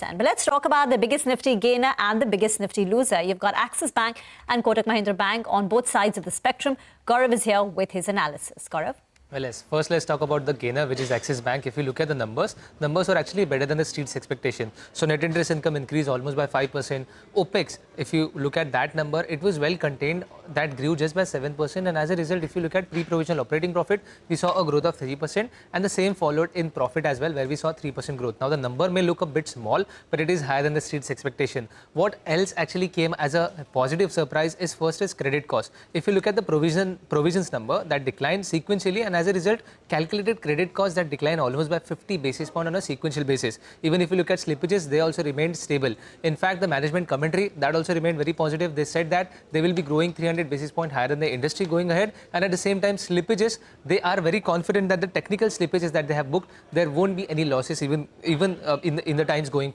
But let's talk about the biggest Nifty gainer and the biggest Nifty loser. You've got Axis Bank and Kotak Mahindra Bank on both sides of the spectrum. Gaurav is here with his analysis. Gaurav? Well, yes. First, let's talk about the gainer, which is Axis Bank. If you look at the numbers were actually better than the street's expectation. So net interest income increased almost by 5%. OPEX, if you look at that number, it was well contained. That grew just by 7%. And as a result, if you look at pre-provisional operating profit, we saw a growth of 3%. And the same followed in profit as well, where we saw 3% growth. Now, the number may look a bit small, but it is higher than the street's expectation. What else actually came as a positive surprise is first is credit cost. If you look at the provisions number, that declined sequentially, and as a result, calculated credit costs that declined almost by 50 basis points on a sequential basis. Even if you look at slippages, they also remained stable. In fact, the management commentary, that also remained very positive. They said that they will be growing 300 basis points higher than the industry going ahead. And at the same time, slippages, they are very confident that the technical slippages that they have booked, there won't be any losses even in the times going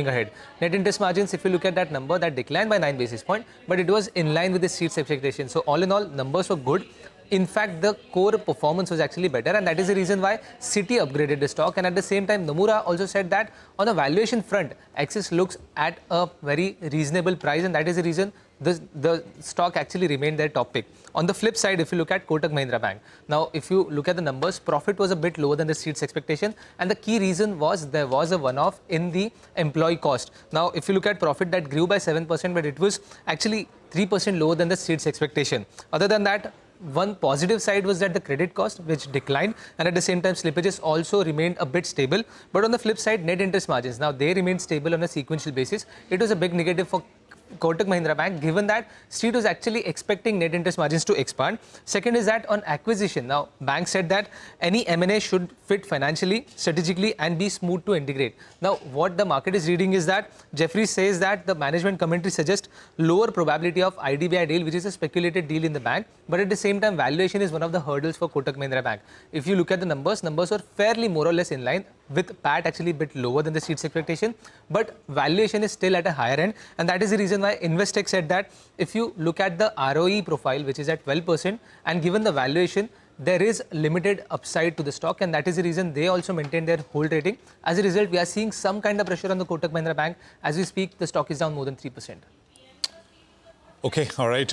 ahead. Net interest margins, if you look at that number, that declined by 9 basis points, but it was in line with the street's expectation. So all in all, numbers were good. In fact, the core performance was actually better, and that is the reason why Citi upgraded the stock. And at the same time, Nomura also said that on a valuation front, Axis looks at a very reasonable price, and that is the reason the stock actually remained their top pick. On the flip side, if you look at Kotak Mahindra Bank, now if you look at the numbers, profit was a bit lower than the street's expectation, and the key reason was there was a one-off in the employee cost. Now, if you look at profit, that grew by 7%, but it was actually 3% lower than the street's expectation. Other than that, one positive side was that the credit cost, which declined, and at the same time, slippages also remained a bit stable. But on the flip side, net interest margins, now they remained stable on a sequential basis. It was a big negative for Kotak Mahindra Bank, given that street was actually expecting net interest margins to expand. Second is that on acquisition, now bank said that any M&A should fit financially, strategically, and be smooth to integrate. Now, what the market is reading is that Jeffrey says that the management commentary suggests lower probability of IDBI deal, which is a speculated deal in the bank, but at the same time, valuation is one of the hurdles for Kotak Mahindra Bank. If you look at the numbers were fairly more or less in line, with PAT actually a bit lower than the street's expectation, but valuation is still at a higher end, and that is the reason why Investec said that if you look at the ROE profile, which is at 12%, and given the valuation, there is limited upside to the stock, and that is the reason they also maintain their hold rating. As a result, we are seeing some kind of pressure on the Kotak Mahindra Bank. As we speak, the stock is down more than 3%. Okay, all right.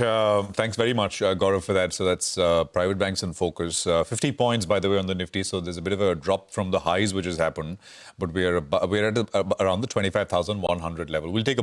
Thanks very much, Gaurav, for that. So that's private banks in focus. 50 points, by the way, on the Nifty. So there's a bit of a drop from the highs which has happened, but we're at around the 25,100 level. We'll take a